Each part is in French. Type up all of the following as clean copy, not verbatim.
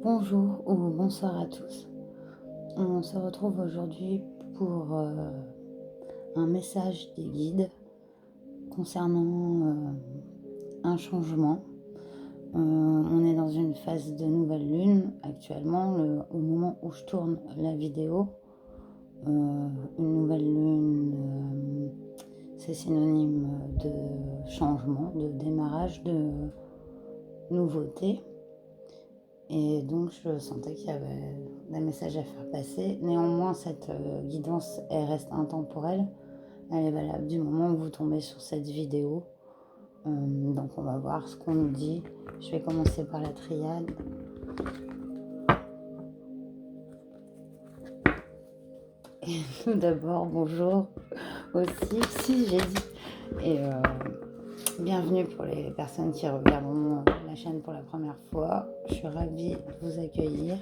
Bonjour ou bonsoir à tous. On se retrouve aujourd'hui pour un message des guides concernant un changement. On est dans une phase de nouvelle lune actuellement, au moment où je tourne la vidéo. Une nouvelle lune, c'est synonyme de changement, de démarrage, de nouveauté. Et donc, je sentais qu'il y avait des messages à faire passer. Néanmoins, cette guidance, elle reste intemporelle. Elle est valable du moment où vous tombez sur cette vidéo. Donc, on va voir ce qu'on nous dit. Je vais commencer par la triade. Et tout d'abord, bonjour aussi, si j'ai dit. Et bienvenue pour les personnes qui regarderont la chaîne pour la première fois. Je suis ravie de vous accueillir.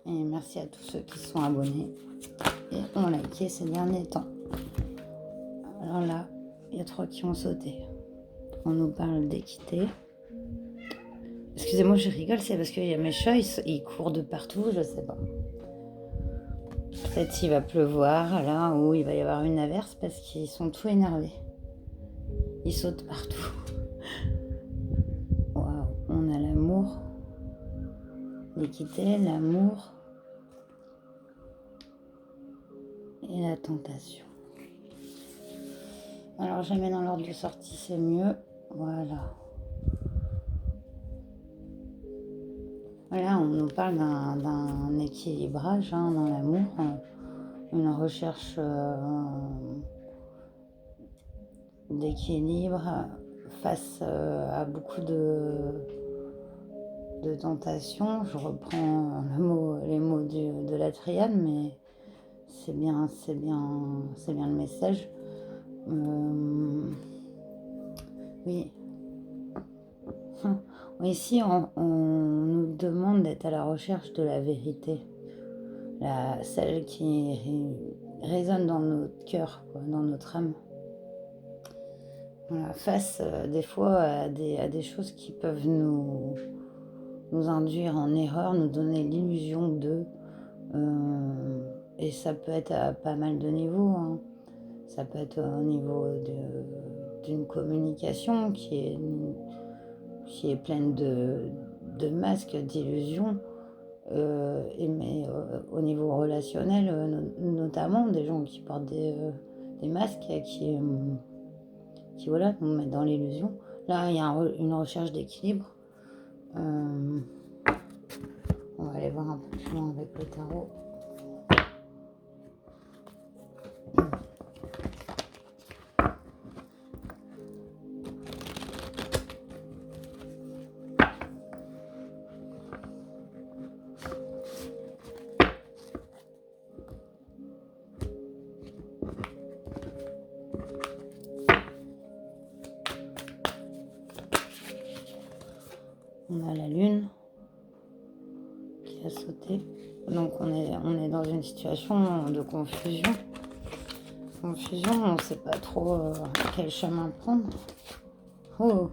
Et merci à tous ceux qui sont abonnés et ont liké ces derniers temps. Alors là, il y a 3 qui ont sauté. On nous parle d'équité. Excusez-moi, je rigole, c'est parce qu'il y a mes chats, ils courent de partout, je sais pas. Peut-être qu'il va pleuvoir là, ou il va y avoir une averse parce qu'ils sont tout énervés. Ils sautent partout. Waouh, on a l'amour, l'équité, l'amour et la tentation. Alors jamais dans l'ordre de sortie, c'est mieux. Voilà. Voilà, on nous parle d'un équilibrage dans l'amour, une recherche d'équilibre face à beaucoup de tentations. Je reprends les mots de la triade, mais c'est bien le message. Oui. Ici, on nous demande d'être à la recherche de la vérité, celle qui résonne dans notre cœur, dans notre âme. Voilà, face des fois à des choses qui peuvent nous induire en erreur, nous donner l'illusion d'eux. Et ça peut être à pas mal de niveaux. Ça peut être au niveau d'une communication qui est pleine de masques, d'illusions, mais au niveau relationnel, notamment des gens qui portent des masques et qui voilà, nous mettent dans l'illusion. Là, il y a une recherche d'équilibre. On va aller voir un peu plus loin avec le tarot. On a la lune qui a sauté. Donc on est dans une situation de confusion. On ne sait pas trop quel chemin prendre. Oh,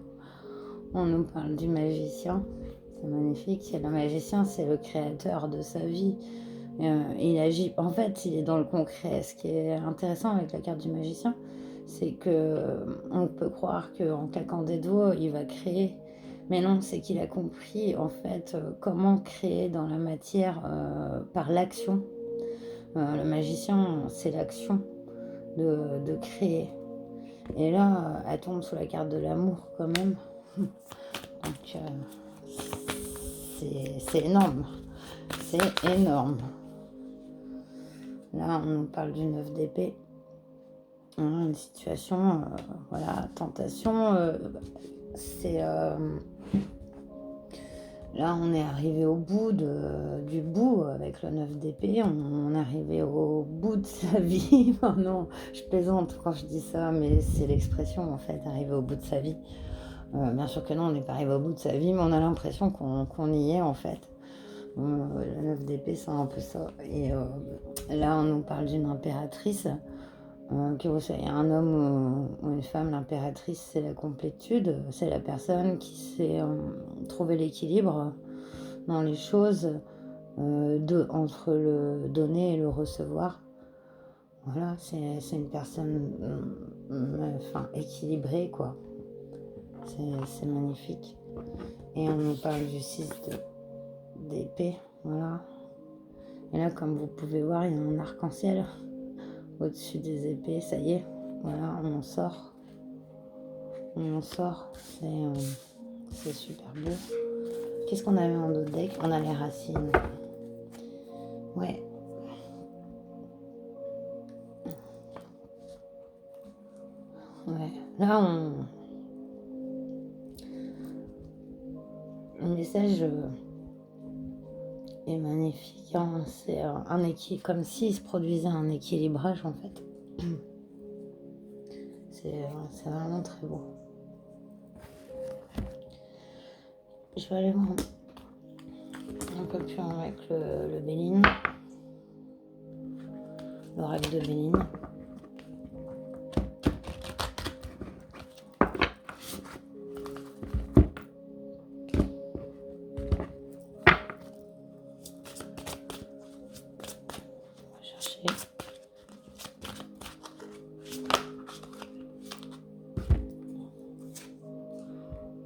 on nous parle du magicien. C'est magnifique. Le magicien, c'est le créateur de sa vie. Il agit. En fait, il est dans le concret. Ce qui est intéressant avec la carte du magicien, c'est que on peut croire qu'en claquant des doigts, il va créer. Mais non, c'est qu'il a compris en fait comment créer dans la matière par l'action. Le magicien, c'est l'action de créer. Et là, elle tombe sous la carte de l'amour quand même. Donc, c'est énorme. C'est énorme. Là, on nous parle du 9 d'épée. Une situation, voilà, tentation. C'est... Là, on est arrivé au bout du bout avec le 9 d'épée. On est arrivé au bout de sa vie. Oh non, je plaisante quand je dis ça, mais c'est l'expression en fait, arriver au bout de sa vie. Bien sûr que non, on n'est pas arrivé au bout de sa vie, mais on a l'impression qu'on y est en fait. Le 9 d'épée, c'est un peu ça. Et là, on nous parle d'une impératrice. Que vous soyez un homme ou une femme, l'impératrice, c'est la complétude. C'est la personne qui sait trouver l'équilibre dans les choses, entre le donner et le recevoir. Voilà, c'est une personne équilibrée, quoi. C'est magnifique. Et on nous parle du 6 d'épée, voilà. Et là, comme vous pouvez voir, il y a un arc-en-ciel au-dessus des épées. Ça y est, voilà, on en sort. On en sort. C'est super beau. Qu'est-ce qu'on avait en d'autres deck? On a les racines. Ouais. Ouais. Là, le message est magnifique. Hein. C'est un équilibre, comme s'il se produisait un équilibrage en fait. C'est vraiment très beau. Je vais aller voir un peu plus loin avec le Béline. L'oracle de Béline. On va chercher.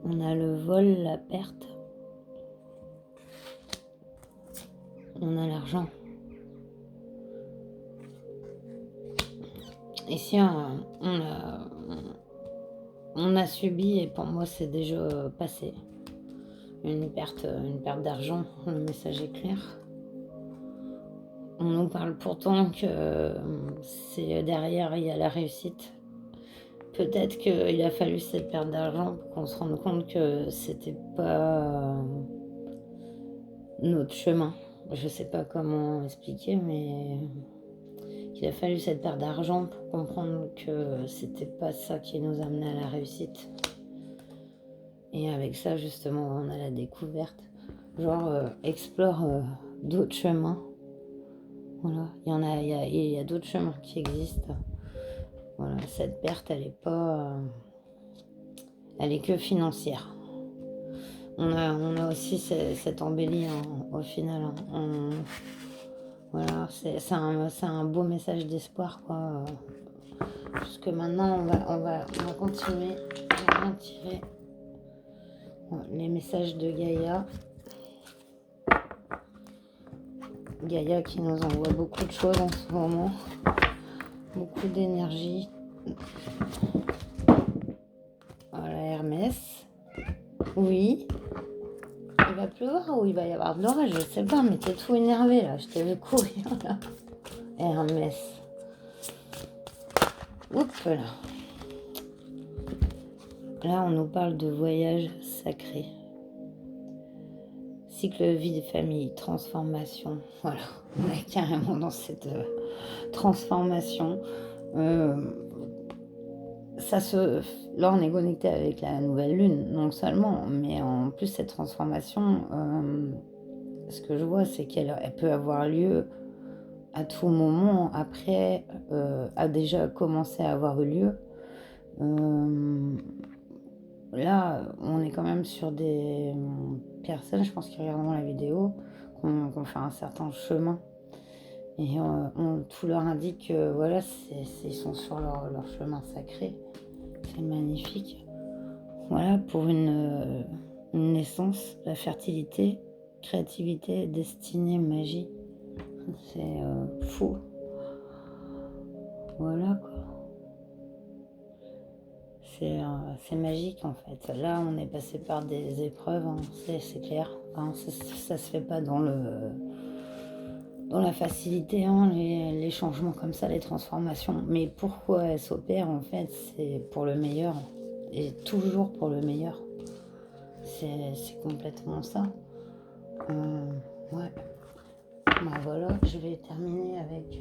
On a le vol, la perte. On a l'argent. Ici, on a subi, et pour moi, c'est déjà passé. Une perte d'argent. Le message est clair. On nous parle pourtant que c'est derrière, il y a la réussite. Peut-être qu'il a fallu cette perte d'argent pour qu'on se rende compte que c'était pas notre chemin. Je sais pas comment expliquer, mais qu'il a fallu cette perte d'argent pour comprendre que c'était pas ça qui nous amenait à la réussite. Et avec ça, justement, on a la découverte. Genre, explore d'autres chemins. Voilà, il y a d'autres chemins qui existent. Voilà, cette perte, elle est que financière. On a aussi cette embellie au final. Voilà, c'est un beau message d'espoir, quoi. Jusque maintenant, on va continuer à en tirer les messages de Gaïa. Gaïa qui nous envoie beaucoup de choses en ce moment. Beaucoup d'énergie. Voilà, Hermès. Oui. Il va pleuvoir ou il va y avoir de l'orage, je sais pas, mais t'es tout énervé là, je t'ai vu courir là. Hermès. Oups là. Là, on nous parle de voyage sacré. Cycle de vie des familles, transformation. Voilà, on est carrément dans cette transformation. Là, on est connecté avec la nouvelle lune, non seulement, mais en plus, cette transformation, ce que je vois, c'est qu'elle peut avoir lieu à tout moment. Après, a déjà commencé à avoir eu lieu. Là, on est quand même sur des personnes, je pense, qui regarderont la vidéo, qu'on fait un certain chemin. Et tout leur indique que voilà, ils sont sur leur chemin sacré. C'est magnifique. Voilà, pour une naissance, la fertilité, créativité, destinée, magie. C'est fou. Voilà, quoi. C'est magique en fait. Là, on est passé par des épreuves, hein, c'est clair. Hein, ça se fait pas dans la facilité, hein, les changements comme ça, les transformations. Mais pourquoi elles s'opèrent en fait, c'est pour le meilleur. Et toujours pour le meilleur. C'est complètement ça. Ouais. Bah voilà, je vais terminer avec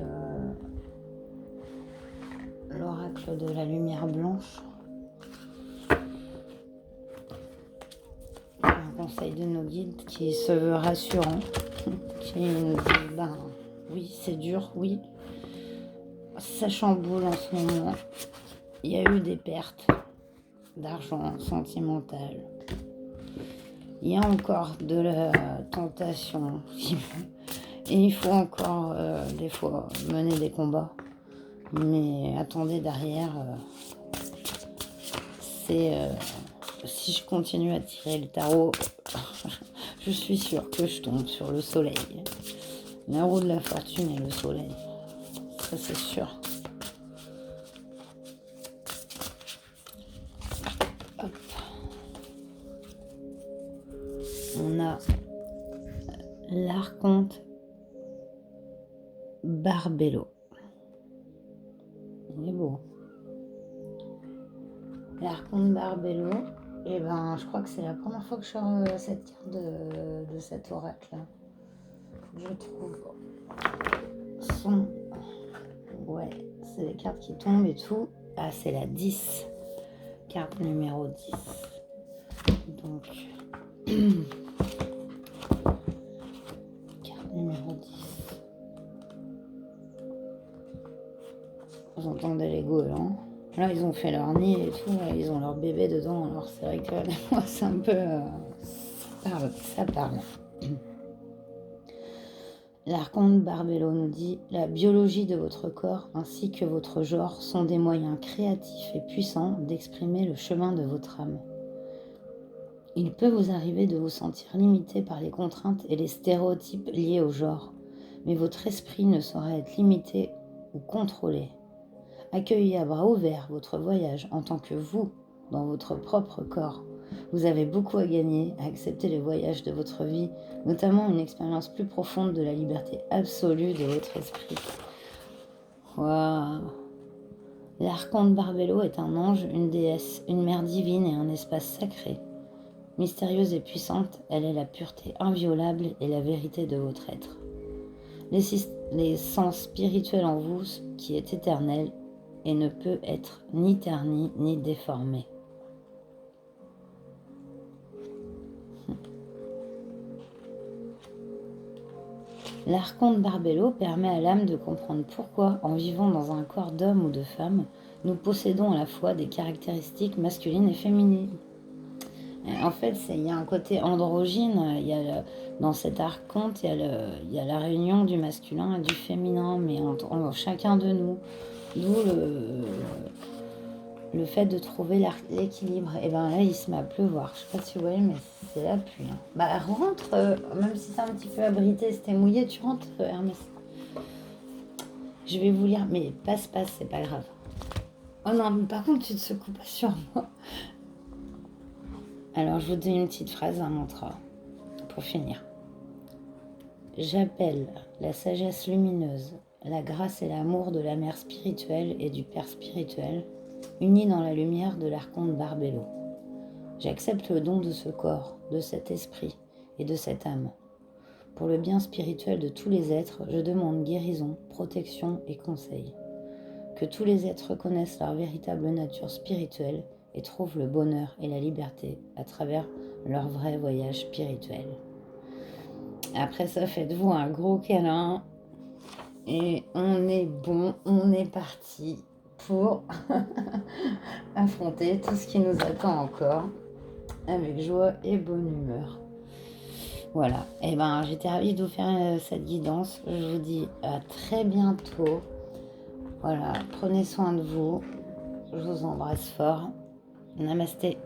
l'oracle de la lumière blanche. Un conseil de nos guides qui se veut rassurant, qui nous dit, ben oui, c'est dur, oui, ça chamboule en ce moment, il y a eu des pertes d'argent sentimental, Il y a encore de la tentation. Et il faut encore, des fois, mener des combats. Mais attendez, derrière, si je continue à tirer le tarot, je suis sûre que je tombe sur le soleil. La roue de la fortune et le soleil. Ça, c'est sûr. Hop. On a l'archonte Barbello. Il est beau. L'archonte Barbello, et ben, je crois que c'est la première fois que je sors cette carte de cet oracle-là. Je trouve son... Ouais, c'est les cartes qui tombent et tout. Ah, c'est la 10. Carte numéro 10. Donc... carte numéro 10. Vous entendez les goélands. Là, ils ont fait leur nid et tout. Là, ils ont leur bébé dedans. Alors, c'est vrai que moi, c'est un peu... ça parle. L'archonte Barbello nous dit « La biologie de votre corps ainsi que votre genre sont des moyens créatifs et puissants d'exprimer le chemin de votre âme. Il peut vous arriver de vous sentir limité par les contraintes et les stéréotypes liés au genre, mais votre esprit ne saura être limité ou contrôlé. Accueillez à bras ouverts votre voyage en tant que vous, dans votre propre corps. Vous avez beaucoup à gagner à accepter les voyages de votre vie, notamment une expérience plus profonde de la liberté absolue de votre esprit. » Waouh! L'archonte Barbello est un ange, une déesse, une mère divine et un espace sacré. Mystérieuse et puissante, elle est la pureté inviolable et la vérité de votre être. Les sens spirituels en vous qui est éternel et ne peut être ni terni ni déformé. L'archonte Barbello permet à l'âme de comprendre pourquoi, en vivant dans un corps d'homme ou de femme, nous possédons à la fois des caractéristiques masculines et féminines. En fait, il y a un côté androgyne, dans cet archonte, il y a la réunion du masculin et du féminin, mais en chacun de nous. D'où le fait de trouver l'équilibre. Et bien là, il se met à pleuvoir. Je sais pas si vous voyez, mais c'est la pluie. Hein. Bah rentre, même si c'est un petit peu abrité, c'était mouillé, tu rentres, Hermès. Je vais vous lire, mais passe, c'est pas grave. Oh non, mais par contre, tu te secoues pas sur moi. Alors, je vous dis une petite phrase, un mantra, pour finir. J'appelle la sagesse lumineuse, la grâce et l'amour de la mère spirituelle et du père spirituel, unis dans la lumière de l'archonte Barbello. J'accepte le don de ce corps, de cet esprit et de cette âme. Pour le bien spirituel de tous les êtres, je demande guérison, protection et conseil. Que tous les êtres connaissent leur véritable nature spirituelle et trouvent le bonheur et la liberté à travers leur vrai voyage spirituel. Après ça, faites-vous un gros câlin et on est bon, on est parti pour affronter tout ce qui nous attend encore avec joie et bonne humeur. Voilà, et ben j'étais ravie de vous faire cette guidance. Je vous dis à très bientôt. Voilà, prenez soin de vous. Je vous embrasse fort. Namasté.